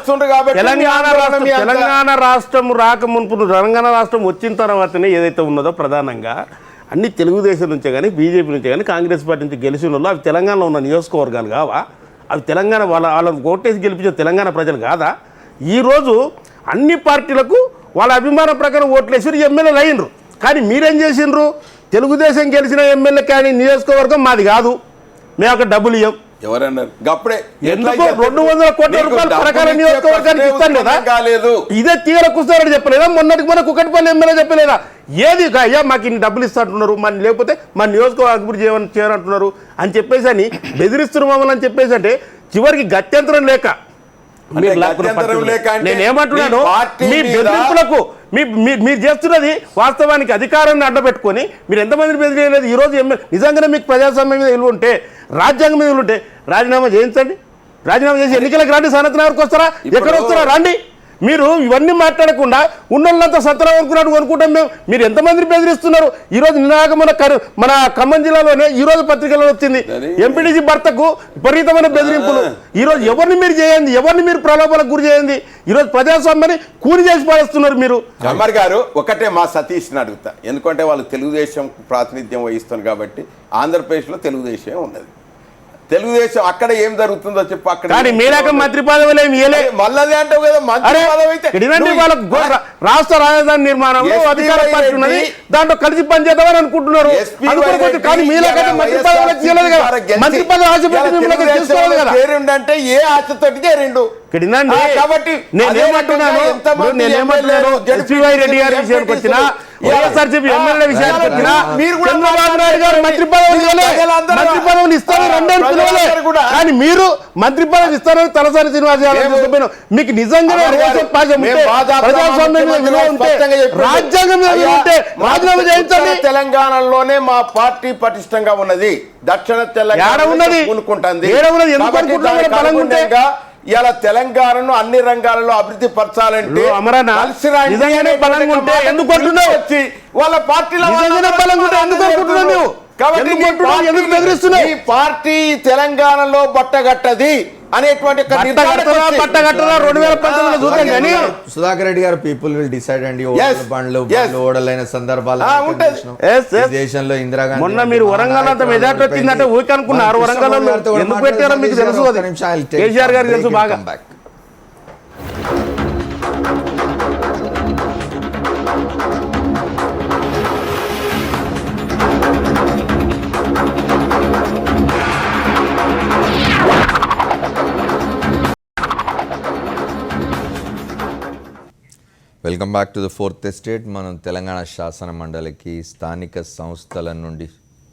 చేస్తుండ్రు కాబట్టి తెలంగాణ రాష్ట్రం రాక మునుపు తెలంగాణ రాష్ట్రం వచ్చిన తర్వాతనే ఏదైతే ఉన్నదో ప్రధానంగా అన్ని తెలుగుదేశం నుంచే కానీ బీజేపీ నుంచే కానీ కాంగ్రెస్ పార్టీ నుంచి గెలిచిన వాళ్ళు అవి తెలంగాణలో ఉన్న నియోజకవర్గాలు కావా? అవి తెలంగాణ వాళ్ళని ఓటేసి గెలిపించిన తెలంగాణ ప్రజలు కాదా? ఈరోజు అన్ని పార్టీలకు వాళ్ళ అభిమానం ప్రకారం ఓట్లేసారు, ఎమ్మెల్యేలు అయినరు. కానీ మీరేం చేసిండ్రు? తెలుగుదేశం గెలిచిన ఎమ్మెల్యే కానీ నియోజకవర్గం మాది కాదు, మేము అక్కడ డబ్బులు ఇవ్వం. ఎవరన్నారు? అప్పుడే ఎందుకు 200 కోట్ల రూపాయలు ప్రకారం నియోజకవర్గానికి ఇస్తాను లేదా? ఇదే తీర కుస్తారని చెప్పలేదా? మొన్నటికి మన కుక్కటిపల్లి ఎమ్మెల్యే చెప్పలేదా? ఏది అయ్యా మాకు ఇన్ని డబ్బులు ఇస్తాంటున్నారు, మన లేకపోతే మన నియోజకవర్గ అభివృద్ధి చేయాలంటున్నారు అని చెప్పేసి అని బెదిరిస్తున్నారు మమ్మల్ని అని చెప్పేసి అంటే చివరికి గత్యంతరం లేక నేనేమంటున్నాను, మీ బెదిరింపులకు మీరు చేస్తున్నది వాస్తవానికి అధికారాన్ని అడ్డపెట్టుకొని మీరు ఎంతమందిని బెదిరియలేదు. ఈరోజు నిజంగానే మీకు ప్రజాస్వామ్యం మీద విలువ ఉంటే, రాజ్యాంగం మీద విలువ ఉంటే రాజీనామా చేయించండి. రాజీనామా చేసి ఎన్నికలకు రండి. సనత్నగర్కి వస్తారా? ఎక్కడ వస్తారా? రండి. మీరు ఇవన్నీ మాట్లాడకుండా ఉన్నోళ్ళంతా సత్రం అనుకున్నట్టు అనుకుంటాం మేము. మీరు ఎంతమందిని బెదిరిస్తున్నారు? ఈరోజు నినాక మన ఖమ్మం జిల్లాలోనే ఈరోజు పత్రికలో వచ్చింది ఎంపీటీసీ భర్తకు విపరీతమైన బెదిరింపులు. ఈరోజు ఎవరిని మీరు చేయండి, ఎవరిని మీరు ప్రలోభాలకు గురి చేయండి. ఈరోజు ప్రజాస్వామ్యాన్ని కూలి చేసి పడేస్తున్నారు మీరు. అమర్ గారు ఒకటే మా సతీష్ని అడుగుతా, ఎందుకంటే వాళ్ళు తెలుగుదేశం ప్రాతినిధ్యం వహిస్తున్నారు కాబట్టి ఆంధ్రప్రదేశ్లో తెలుగుదేశం ఉన్నది. తెలుగుదేశం అక్కడ ఏం జరుగుతుందో చెప్పు. అక్కడ మంత్రి పదవులు మళ్ళీ అంటావు కదా, మంత్రి పదవి అయితే రాష్ట్ర రాజధాని నిర్మాణంలో అధికార పార్టీ ఉన్నది, దాంట్లో కలిసి పనిచేద్దామని అనుకుంటున్నారు. మంత్రి పదవి ఆశపెట్టి చేరిండంటే ఏ ఆశతోటి చేరిండు కాబట్టి నేనేమంటున్నాను ఎస్పీవై రెడ్డి గారి విషయానికి వచ్చిన వైఎస్ఆర్సీపీ ఎమ్మెల్యే విషయానికి వచ్చిన చంద్రబాబు నాయుడు గారు మంత్రి పదవిని ఇస్తారని రెండేళ్ళు పిలవలే. కానీ మీరు మంత్రి పదవి ఇస్తారని తలసాని శ్రీనివాస్ యాదవ్ మీకు నిజంగానే ప్రజాస్వామ్యం మీద విలువ ఉంటే, రాజ్యాంగం మీద విలువ ఉంటే రాజీనామా చేయించండి. తెలంగాణలోనే మా పార్టీ పటిష్టంగా ఉన్నది. దక్షిణ తెలంగాణ ఉన్నది. ఇలా తెలంగాణను అన్ని రంగాలలో అభివృద్ధి పరచాలంటే వాళ్ళ పార్టీలో పార్టీ తెలంగాణలో బట్టగట్టది అనేటువంటి సుధాకర్ రెడ్డి గారు పీపుల్ విల్ డిసైడ్ అండి. ఓడలైన సందర్భాలు దేశంలో ఇందిరాగాంధీ మొన్న మీరు వరంగల్ అంత మెజార్టీ వచ్చిందంటే ఊరికి అనుకున్నారు. వరంగల్ ఎందుకు పెట్టారో మీకు తెలుసు, కేసీఆర్ గారికి తెలుసు బాగా. Welcome back to the fourth estate. మనం తెలంగాణ శాసన మండలికి స్థానిక సంస్థల నుండి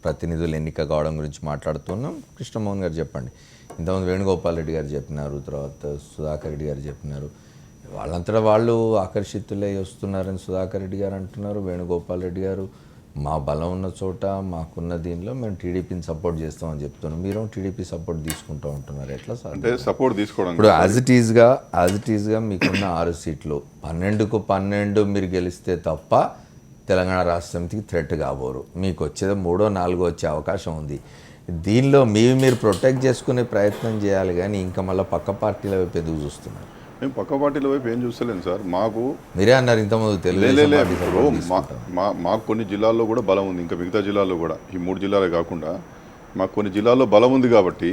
ప్రతినిధులు ఎన్నిక కావడం గురించి మాట్లాడుతున్నాం. కృష్ణమోహన్ గారు చెప్పండి. ఇంతకుముందు వేణుగోపాల్ రెడ్డి గారు చెప్పినారు, తర్వాత సుధాకర్ రెడ్డి గారు చెప్పినారు. వాళ్ళంతటా వాళ్ళు ఆకర్షితులై వస్తున్నారని సుధాకర్ రెడ్డి గారు అంటున్నారు. వేణుగోపాల్ రెడ్డి గారు మా బలం ఉన్న చోట మాకున్న దీనిలో మేము టీడీపీని సపోర్ట్ చేస్తామని చెప్తున్నాం. మీరు టీడీపీ సపోర్ట్ తీసుకుంటూ ఉంటున్నారు. ఎట్లా సార్ సపోర్ట్ తీసుకోవడం? ఇప్పుడు యాజ్ ఇట్ ఈజ్గా మీకున్న 6 సీట్లు 12కు 12 మీరు గెలిస్తే తప్ప తెలంగాణ రాష్ట్ర సమితికి థ్రెట్ కాబోరు. మీకు వచ్చేది 3ో 4ో వచ్చే అవకాశం ఉంది. దీనిలో మీరు ప్రొటెక్ట్ చేసుకునే ప్రయత్నం చేయాలి, కానీ ఇంకా మళ్ళీ పక్క పార్టీల వైపు ఎదుగు చూస్తున్నారు. మేము పక్క పార్టీల వైపు ఏం చూస్తలేము సార్. మాకు మీరే అన్నారు ఇంతకుముందు మాకు కొన్ని జిల్లాల్లో కూడా బలం ఉంది, ఇంకా మిగతా జిల్లాల్లో కూడా, ఈ 3 జిల్లాలే కాకుండా మాకు కొన్ని జిల్లాల్లో బలం ఉంది కాబట్టి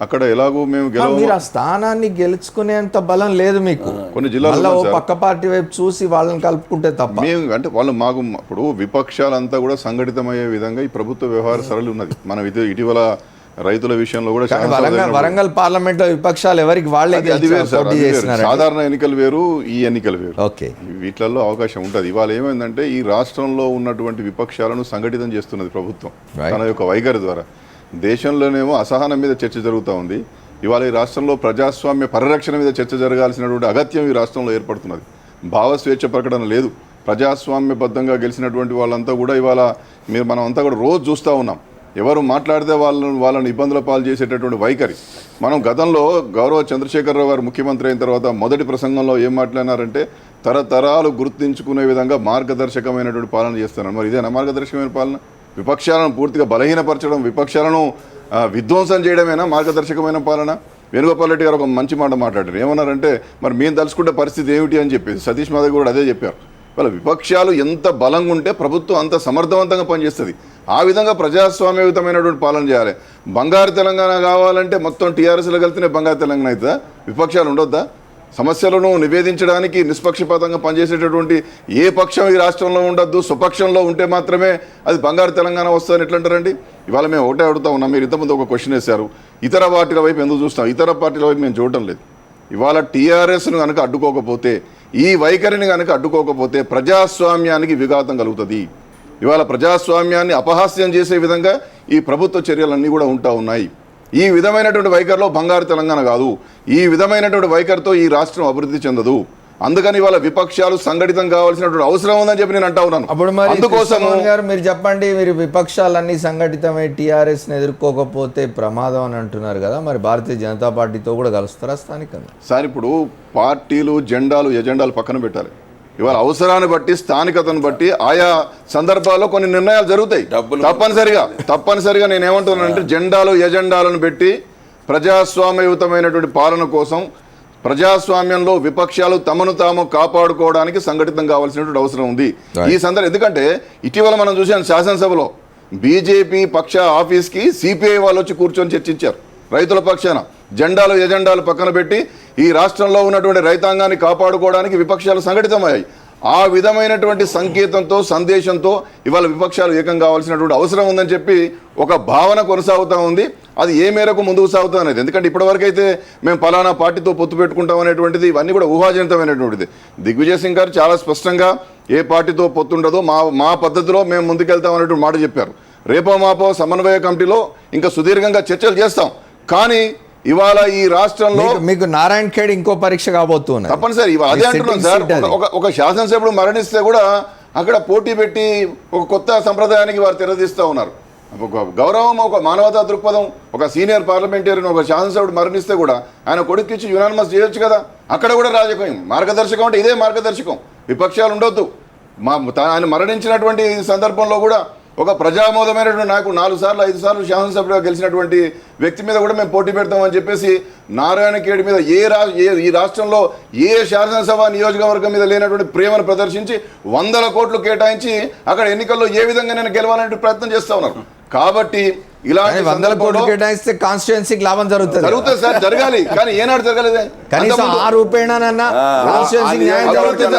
అక్కడ ఎలాగో మేము మీరు ఆ స్థానాన్ని గెలుచుకునేంత బలం లేదు మీకు. కొన్ని జిల్లాల్లో పక్క పార్టీ వైపు చూసి వాళ్ళని కలుపుకుంటే తప్ప మేము అంటే వాళ్ళు మాకు ఇప్పుడు విపక్షాలంతా కూడా సంఘటితమయ్యే విధంగా ఈ ప్రభుత్వ వ్యవహార సరళి ఉన్నది. మనం ఇటీవల రైతుల విషయంలో కూడా వరంగల్ పార్లమెంట్ లో విపక్షాలు ఎవరికి వాళ్ళే సాధారణ ఎన్నికలు వేరు, ఈ ఎన్నికలు వేరు. ఓకే, వీటిల్లో అవకాశం ఉంటుంది. ఇవాళ ఏమైందంటే ఈ రాష్ట్రంలో ఉన్నటువంటి విపక్షాలను సంఘటితం చేస్తున్నది ప్రభుత్వం తన యొక్క వైఖరి ద్వారా. దేశంలోనేమో అసహనం మీద చర్చ జరుగుతూ ఉంది. ఇవాళ ఈ రాష్ట్రంలో ప్రజాస్వామ్య పరిరక్షణ మీద చర్చ జరగాల్సినటువంటి అగత్యం ఈ రాష్ట్రంలో ఏర్పడుతున్నది. భావ స్వేచ్ఛ ప్రకటన లేదు. ప్రజాస్వామ్యబద్ధంగా గెలిచినటువంటి వాళ్ళంతా కూడా ఇవాళ మనం అంతా కూడా రోజు చూస్తూ ఉన్నాం. ఎవరు మాట్లాడితే వాళ్ళని ఇబ్బందుల పాలు చేసేటటువంటి వైఖరి. మనం గతంలో గౌరవ చంద్రశేఖరరావు గారు ముఖ్యమంత్రి అయిన తర్వాత మొదటి ప్రసంగంలో ఏం మాట్లాడినారంటే తరతరాలు గుర్తించుకునే విధంగా మార్గదర్శకమైనటువంటి పాలన చేస్తున్నారు. మరి ఇదేనా మార్గదర్శకమైన పాలన? విపక్షాలను పూర్తిగా బలహీనపరచడం, విపక్షాలను విధ్వంసం చేయడమేనా మార్గదర్శకమైన పాలన? వేణుగోపాల్ రెడ్డి గారు ఒక మంచి మాట మాట్లాడారు. ఏమన్నారంటే మరి మేము తలుచుకుంటే పరిస్థితి ఏమిటి అని చెప్పేసి సతీష్ మాధవ్ కూడా అదే చెప్పారు. వాళ్ళ విపక్షాలు ఎంత బలంగా ఉంటే ప్రభుత్వం అంత సమర్థవంతంగా పనిచేస్తుంది. ఆ విధంగా ప్రజాస్వామ్యయుతమైనటువంటి పాలన చేయాలి. బంగారు తెలంగాణ కావాలంటే మొత్తం టీఆర్ఎస్లో కలిపితే బంగారు తెలంగాణ అవుతుందా? విపక్షాలు ఉండొద్దా? సమస్యలను నివేదించడానికి నిష్పక్షపాతంగా పనిచేసేటటువంటి ఏ పక్షం ఈ రాష్ట్రంలో ఉండొద్దు, స్వపక్షంలో ఉంటే మాత్రమే అది బంగారు తెలంగాణ వస్తుందని ఎట్లంటారండి? ఇవాళ మేము ఒకటే అడుగుతా ఉన్నాం. మీరు ఇంతకుముందు ఒక క్వశ్చన్ వేశారు, ఇతర పార్టీల వైపు ఎందుకు చూస్తాం? ఇతర పార్టీల వైపు మేము చూడటం లేదు. ఇవాళ టీఆర్ఎస్ను కనుక అడ్డుకోకపోతే, ఈ వైఖరిని కనుక అడ్డుకోకపోతే ప్రజాస్వామ్యానికి విఘాతం కలుగుతుంది. ఇవాళ ప్రజాస్వామ్యాన్ని అపహాస్యం చేసే విధంగా ఈ ప్రభుత్వ చర్యలన్నీ కూడా ఉంటా ఉన్నాయి. ఈ విధమైనటువంటి వైఖరిలో బంగారు తెలంగాణ కాదు. ఈ విధమైనటువంటి వైఖరితో ఈ రాష్ట్రం అభివృద్ధి చెందదు. అందుకని వాళ్ళ విపక్షాలు సంఘటితం కావాల్సినటువంటి అవసరం ఉందని చెప్పి నేను అంటా ఉన్నాను. అప్పుడు మరి అందుకోసం గారు మీరు చెప్పండి, మీరు విపక్షాలన్నీ సంఘటితమై టీఆర్ఎస్ని ఎదుర్కోకపోతే ప్రమాదం అని అంటున్నారు కదా, మరి భారతీయ జనతా పార్టీతో కూడా కలుస్తారా స్థానికంగా? సార్, ఇప్పుడు పార్టీలు జెండాలు ఎజెండాలు పక్కన పెట్టాలి. ఇవాళ అవసరాన్ని బట్టి, స్థానికతను బట్టి ఆయా సందర్భాల్లో కొన్ని నిర్ణయాలు జరుగుతాయి. తప్పనిసరిగా నేను ఏమంటున్నానంటే జెండాలు ఎజెండాలను పెట్టి ప్రజాస్వామ్యయుతమైనటువంటి పాలన కోసం ప్రజాస్వామ్యంలో విపక్షాలు తమను తాము కాపాడుకోవడానికి సంఘటితం కావాల్సినటువంటి అవసరం ఉంది. ఈ ఎందుకంటే ఇటీవల మనం చూసాం శాసనసభలో బీజేపీ పక్ష ఆఫీస్కి సిపిఐ వాళ్ళు వచ్చి కూర్చొని చర్చించారు. రైతుల పక్షాన జెండాలు ఎజెండాలు పక్కన పెట్టి ఈ రాష్ట్రంలో ఉన్నటువంటి రైతాంగాన్ని కాపాడుకోవడానికి విపక్షాలు సంఘటితమయ్యాయి. ఆ విధమైనటువంటి సంకేతంతో, సందేశంతో ఇవాళ విపక్షాలు ఏకం కావాల్సినటువంటి అవసరం ఉందని చెప్పి ఒక భావన కొనసాగుతూ ఉంది. అది ఏ మేరకు ముందుకు సాగుతా అనేది, ఎందుకంటే ఇప్పటివరకు అయితే మేము పలానా పార్టీతో పొత్తు పెట్టుకుంటాం అనేటువంటిది ఇవన్నీ కూడా ఊహాజనితమైనటువంటిది. దిగ్విజయ్ సింగ్ గారు చాలా స్పష్టంగా ఏ పార్టీతో పొత్తు ఉండదో మా పద్ధతిలో మేము ముందుకెళ్తాం అనేటువంటి మాట చెప్పారు. రేపో మాపో సమన్వయ కమిటీలో ఇంకా సుదీర్ఘంగా చర్చలు చేస్తాం. కానీ ఇవాళ ఈ రాష్ట్రంలో మీకు నారాయణ ఖేడ్ ఇంకో పరీక్ష కాబోతున్నారు. తప్పనిసరి ఇవాళ అదే అంటున్నాం సార్. ఒక శాసనసభ్యుడు మరణిస్తే కూడా అక్కడ పోటీ పెట్టి ఒక కొత్త సంప్రదాయానికి వారు తెరదీస్తూ ఉన్నారు. ఒక గౌరవం, ఒక మానవతా దృక్పథం, ఒక సీనియర్ పార్లమెంటేరియన్ ఒక శాసనసభ్యుడు మరణిస్తే కూడా ఆయన కొడుకు ఇచ్చి యునానిమస్ చేయొచ్చు కదా. అక్కడ కూడా రాజకీయం మార్గదర్శకం అంటే ఇదే మార్గదర్శకం. విపక్షాలు ఉండొద్దు. ఆయన మరణించినటువంటి సందర్భంలో కూడా ఒక ప్రజామోదమైనటువంటి నాకు 4 సార్లు 5 సార్లు శాసనసభ్యులుగా గెలిచినటువంటి వ్యక్తి మీద కూడా మేము పోటీ పెడతామని చెప్పేసి నారాయణ ఖేడ్ మీద ఈ రాష్ట్రంలో ఏ శాసనసభ నియోజకవర్గం మీద లేనటువంటి ప్రేమను ప్రదర్శించి 100 కోట్లు కేటాయించి అక్కడ ఎన్నికల్లో ఏ విధంగా నేను గెలవాలనే ప్రయత్నం చేస్తా ఉన్నారు. కాబట్టి ఇలాంటి 100 కోట్లు కేటాయిస్తే కాన్స్టిట్యుయెన్సీకి లాభం జరుగుతుంది సార్, జరగాలి. కానీ ఏనాడు జరగలేదు. కనీసం ఆ రూపేణానన్నా కాన్స్టిట్యుయెన్సీకి న్యాయం జరుగుతుంది.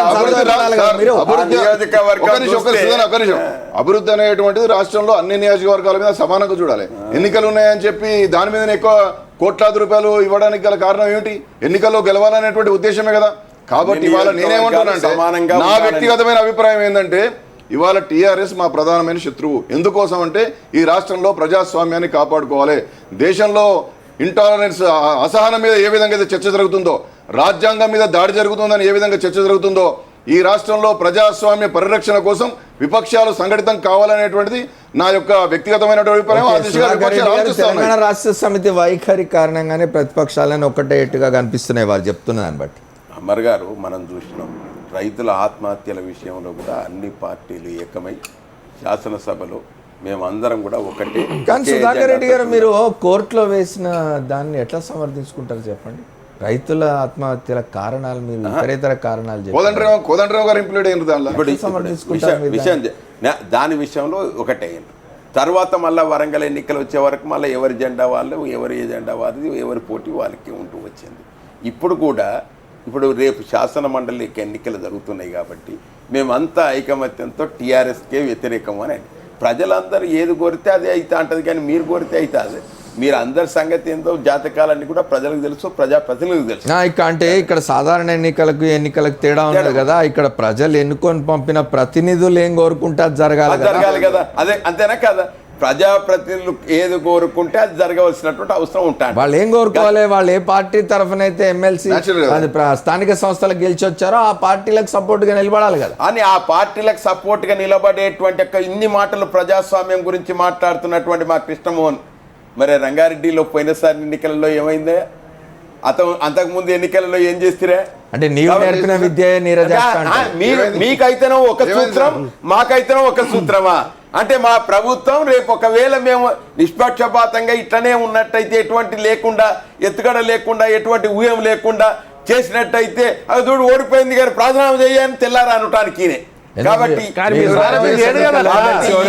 అభివృద్ధి అనేటువంటిది రాష్ట్రంలో అన్ని నియోజకవర్గాల మీద సమానంగా చూడాలి. ఎన్నికలు ఉన్నాయని చెప్పి దాని మీద ఎక్కువ కోట్లాది రూపాయలు ఇవ్వడానికి గల కారణం ఏమిటి? ఎన్నికల్లో గెలవాలనేటువంటి ఉద్దేశమే కదా. కాబట్టి ఇవాళ నేనేమంటున్నానంటే నా వ్యక్తిగతమైన అభిప్రాయం ఏంటంటే ఇవాళ టీఆర్ఎస్ మా ప్రధానమైన శత్రువు. ఎందుకోసం అంటే ఈ రాష్ట్రంలో ప్రజాస్వామ్యాన్ని కాపాడుకోవాలి. దేశంలో ఇంటాలరెన్స్, అసహనం మీద ఏ విధంగా అయితే చర్చ జరుగుతుందో, రాజ్యాంగం మీద దాడి జరుగుతుందని ఏ విధంగా చర్చ జరుగుతుందో, ఈ రాష్ట్రంలో ప్రజాస్వామ్య పరిరక్షణ కోసం విపక్షాలు సంఘటితం కావాలనేటువంటిది నా యొక్క వ్యక్తిగతమైన అభిప్రాయం. తెలంగాణ రాష్ట్ర సమితి వైఖరి కారణంగానే ప్రతిపక్షాలను ఒక్కటేట్టుగా కనిపిస్తున్నాయి వారు చెప్తున్న దాన్ని బట్టి. అమర్ గారు, మనం చూసినాం రైతుల ఆత్మహత్యల విషయంలో కూడా అన్ని పార్టీలు ఏకమై శాసనసభలో మేమందరం కూడా ఒకటే. కానీ సుధాకర్ రెడ్డి గారు, మీరు కోర్టులో వేసిన దాన్ని ఎట్లా సమర్థించుకుంటారు చెప్పండి? రైతుల ఆత్మహత్యల కారణాలు మీరు ఇతరేతర కారణాలు కోదండరావు గారు ఇంప్లీడ్ అయిన దాని విషయంలో ఒకటే. తర్వాత మళ్ళీ వరంగల్ ఎన్నికలు వచ్చే వరకు మళ్ళీ ఎవరి జెండా వాళ్ళు, ఎవరి ఎజెండా వారిది, ఎవరి పోటీ వాళ్ళకి ఉంటూ వచ్చింది. ఇప్పుడు రేపు శాసన మండలి ఎన్నికలు జరుగుతున్నాయి కాబట్టి మేమంతా ఐకమత్యంతో టీఆర్ఎస్కే వ్యతిరేకం అని. ప్రజలందరూ ఏది కోరితే అదే అయితే అంటది, కానీ మీరు కోరితే అయితే అదే. మీరు అందరి సంగతి ఏందో జాతకాలన్నీ కూడా ప్రజలకు తెలుసు, ప్రజాప్రతినిధులకు తెలుసు. అంటే ఇక్కడ సాధారణ ఎన్నికలకు తేడా ఉన్నది కదా. ఇక్కడ ప్రజలు ఎన్నుకొని పంపిన ప్రతినిధులు ఏం కోరుకుంటే అది జరగాలి కదా. అదే అంతేనా కదా? ప్రజాప్రతినిధులు ఏది కోరుకుంటే అది జరగవలసినటువంటి అవసరం ఉంటాయి. వాళ్ళు ఏం కోరుకోవాలి? వాళ్ళు ఏ పార్టీ తరఫునైతే ఎమ్మెల్సీ స్థానిక సంస్థలకు గెలిచి వచ్చారో ఆ పార్టీలకు సపోర్ట్ గా నిలబడాలి కదా. అని ఆ పార్టీలకు సపోర్ట్ గా నిలబడేటువంటి ఇన్ని మాటలు ప్రజాస్వామ్యం గురించి మాట్లాడుతున్నటువంటి మా కృష్ణమోహన్ మరి రంగారెడ్డిలో పోయినసారి ఎన్నికలలో ఏమైందే? అంతకుముందు ఎన్నికలలో ఏం చేస్తారే? అంటే నీవు నేర్పిన విద్య మీకైతేనో ఒక సూత్రం, మాకైతేనో ఒక సూత్రమా? అంటే మా ప్రభుత్వం రేపు ఒకవేళ మేము నిష్పక్షపాతంగా ఇట్లనే ఉన్నట్టయితే ఎటువంటి లేకుండా ఎత్తుగడ లేకుండా ఎటువంటి ఊహం లేకుండా చేసినట్టయితే అది చూడు ఓడిపోయింది కానీ ప్రార్థన చేయని తెల్లారా అనటానికి కాబట్టి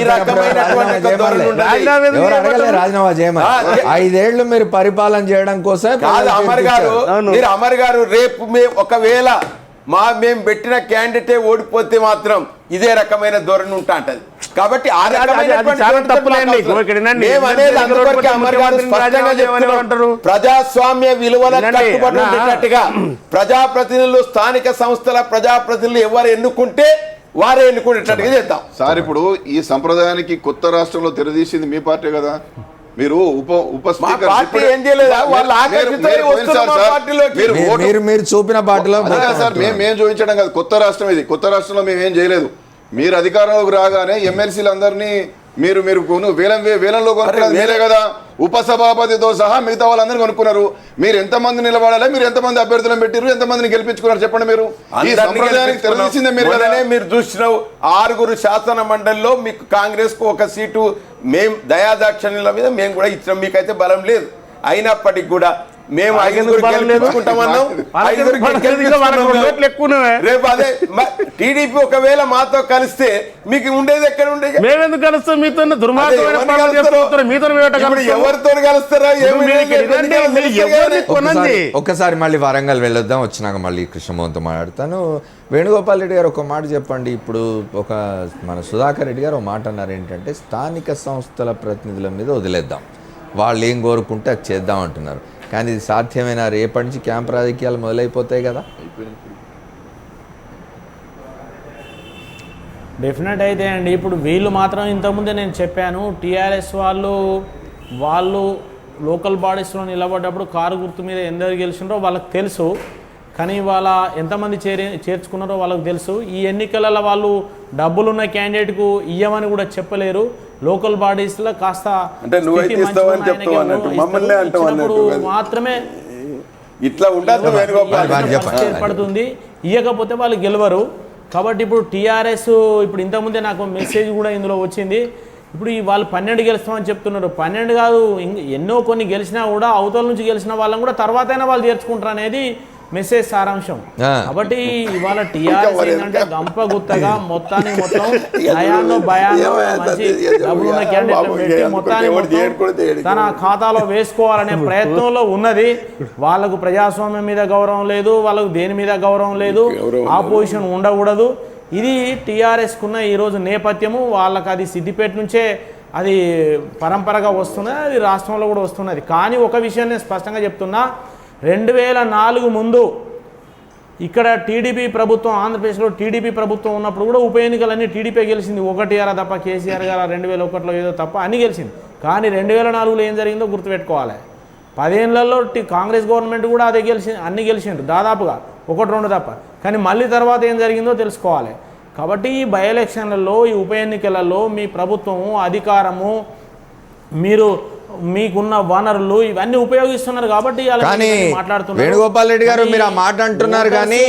ఈ రకమైనటువంటి ధోరణి ఉండదు. రాజీనామా చేయమని 5 ఏళ్లు మీరు పరిపాలన చేయడం కోసం కాదు అమర్ గారు, మీరు అమర్ గారు రేపు ఒకవేళ మేము పెట్టిన క్యాండిడేటే ఓడిపోతే మాత్రం ఇదే రకమైన ధోరణి ఉంటా అంటది. కాబట్టి ఆ ప్రజాస్వామ్య విలువల కట్టుబడి ఉండేటట్టుగా ప్రజాప్రతినిధులు స్థానిక సంస్థల ప్రజాప్రతినిధులు ఎవరు ఎన్నుకుంటే వారే ఎన్నుకునేటట్టుగా చేద్దాం సార్. ఇప్పుడు ఈ సంప్రదాయానికి కొత్త రాష్ట్రంలో తెరదీసింది మీ పార్టీ కదా. మీరు ఉప స్పీకర్ ఏం చేయలేదా? వాళ్ళు మీరు చూపిన పార్టీలో సార్ మేము చూపించడం కాదు, కొత్త రాష్ట్రం ఇది. కొత్త రాష్ట్రంలో మేము ఏం చేయలేదు. మీరు అధికారంలోకి రాగానే ఎమ్మెల్సీలు అందరినీ మీరు వేలంలో కొనుక్కున్నది మీరే కదా. ఉపసభాపతితో సహా మిగతా వాళ్ళందరూ కొనుక్కున్నారు. మీరు ఎంతమంది నిలబడాలి, మీరు ఎంతమంది అభ్యర్థులను పెట్టారు, ఎంతమందిని గెలిపించుకున్నారు చెప్పండి. మీరు ఈ సంప్రదాయానికి తెలిసిందే మీరు కదా. మీరు చూసినావు 6 శాసన మండలిలో మీకు కాంగ్రెస్ కు 1 సీటు మేము దయాదాక్షణ్యుల మీద మేము కూడా ఇచ్చినాం. మీకైతే బలం లేదు. అయినప్పటికీ కూడా మేము 5 గెలుచుకుంటామన్నాం. రేపు అదే టీడీపీ ఒకవేళ మాతో కలిస్తే మీకు ఉండేది ఎక్కడ ఉండేది? మేమెందుకు కలుస్తాం మీతో? ఎవరితో కలుస్తారా? ఒక్కసారి మళ్ళీ వరంగల్ వెళ్ళొద్దాం, వచ్చినాక మళ్ళీ కృష్ణమోహన్తో మాట్లాడతాను. వేణుగోపాల్ రెడ్డి గారు ఒక మాట చెప్పండి. ఇప్పుడు మన సుధాకర్ రెడ్డి గారు ఒక మాట అన్నారు, ఏంటంటే స్థానిక సంస్థల ప్రతినిధుల మీద వదిలేద్దాం, వాళ్ళు ఏం కోరుకుంటే అది చేద్దాం అంటున్నారు. కానీ ఇది సాధ్యమైన రేపటి నుంచి క్యాంప్ రాజకీయాలు మొదలైపోతాయి కదా. డెఫినెట్ అయితే అండి. ఇప్పుడు వీళ్ళు మాత్రం ఇంతకుముందే నేను చెప్పాను, టీఆర్ఎస్ వాళ్ళు లోకల్ బాడీస్లో నిలబడ్డప్పుడు కారు గుర్తు మీద ఎందరు గెలిచినారో వాళ్ళకి తెలుసు. కానీ వాళ్ళ ఎంతమంది చేర్చుకున్నారో వాళ్ళకి తెలుసు. ఈ ఎన్నికలలో వాళ్ళు డబ్బులున్న క్యాండిడేట్కు ఇయ్యమని కూడా చెప్పలేరు. లోకల్ బాడీస్లో కాస్త మాత్రమే ఇట్లా ఏర్పడుతుంది, ఇయ్యకపోతే వాళ్ళు గెలవరు. కాబట్టి ఇప్పుడు టీఆర్ఎస్ ఇప్పుడు ఇంతకుముందే నాకు మెసేజ్ కూడా ఇందులో వచ్చింది. ఇప్పుడు వాళ్ళు 12 గెలుస్తామని చెప్తున్నారు. 12 కాదు, ఎన్నో కొన్ని గెలిచినా కూడా అవతల నుంచి గెలిచిన వాళ్ళని కూడా తర్వాతైనా వాళ్ళు చేర్చుకుంటారు అనేది మెసేజ్ సారాంశం. కాబట్టి ఇవాళ టీఆర్ఎస్ ఏంటంటే గంప గుత్తగా మొత్తం భయాన్నో మంచి డబ్బులున్న క్యాండిడేట్ పెట్టి మొత్తాన్ని తన ఖాతాలో వేసుకోవాలనే ప్రయత్నంలో ఉన్నది. వాళ్ళకు ప్రజాస్వామ్యం మీద గౌరవం లేదు, వాళ్ళకు దేని మీద గౌరవం లేదు, ఆపోజిషన్ ఉండకూడదు. ఇది టీఆర్ఎస్కున్న ఈరోజు నేపథ్యము. వాళ్ళకి అది సిద్దిపేట నుంచే అది పరంపరగా వస్తున్నది, అది రాష్ట్రంలో కూడా వస్తున్నది. కానీ ఒక విషయం నేను స్పష్టంగా చెప్తున్నా, 2004 ముందు ఇక్కడ టీడీపీ ప్రభుత్వం, ఆంధ్రప్రదేశ్లో టీడీపీ ప్రభుత్వం ఉన్నప్పుడు కూడా ఉప ఎన్నికలన్నీ టీడీపీ గెలిచింది. 1 తప్ప, కేసీఆర్ గారు 2001లో ఏదో తప్ప అన్నీ గెలిచింది. కానీ 2004లో ఏం జరిగిందో గుర్తుపెట్టుకోవాలి. 10 ఏళ్లలో కాంగ్రెస్ గవర్నమెంట్ కూడా అదే అన్నీ గెలిచిండ్రు దాదాపుగా, 1-2 తప్ప. కానీ మళ్ళీ తర్వాత ఏం జరిగిందో తెలుసుకోవాలి. కాబట్టి ఈ బై ఎలక్షన్లలో, ఈ ఉప ఎన్నికలలో మీ ప్రభుత్వము, అధికారము, మీకున్న వనరులు ఇవన్నీ ఉపయోగిస్తున్నారు. కాబట్టి మాట్లాడుతున్నారు. వేణుగోపాల్ రెడ్డి గారు మీరు ఆ మాట అంటున్నారు కానీ